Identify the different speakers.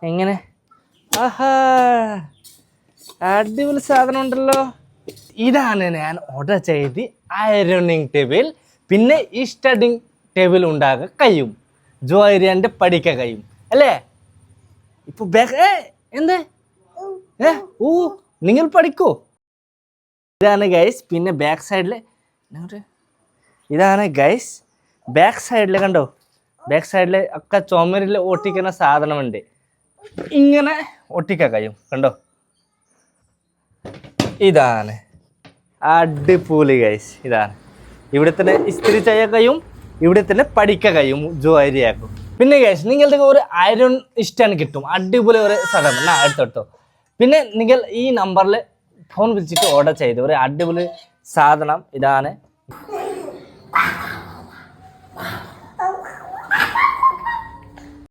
Speaker 1: എങ്ങനെ ആഹാ അടിപൊളി സാധനം ഉണ്ടല്ലോ. ഇതാണ് ഞാൻ ഓർഡർ ചെയ്ത് അയറണിങ് ടേബിൾ. പിന്നെ ഈ സ്റ്റഡിങ് ടേബിൾ ഉണ്ടാകാൻ കഴിയും. ജോയറിയാൻ്റെ പഠിക്കാൻ കഴിയും അല്ലേ? ഇപ്പൊ എന്താ ഓ നിങ്ങൾ പഠിക്കോ? ഇതാണ് ഗൈസ്. പിന്നെ ബാക്ക് സൈഡിൽ ഇതാണ് ഗൈസ്. ബാക്ക് സൈഡിൽ കണ്ടോ? ബാക്ക് സൈഡിൽ ഒക്കെ ചുമരിൽ ഒട്ടിക്കുന്ന സാധനമുണ്ട്. ഇങ്ങനെ ഒട്ടിക്കാൻ കഴിയും കണ്ടോ? ഇതാണ് അടിപൊളി ഗൈസ്. ഇതാണ് ഇവിടെ തന്നെ ഇസ്തിരി ചെയ്യാൻ കഴിയും, ഇവിടെ തന്നെ പഠിക്കാൻ കഴിയും ജോയറിയാക്കും. പിന്നെ ഗൈസ് നിങ്ങൾക്ക് ഒരു അയൺ ഇഷ്ടമാണ് കിട്ടും. അടിപൊളി ഒരു സാധനം എടുത്തോട്ടോ. പിന്നെ നിങ്ങൾ ഈ നമ്പറിൽ ഫോൺ വിളിച്ചിട്ട് ഓർഡർ ചെയ്ത് ഒരു അടിപൊളി സാധനം ഇതാണ്.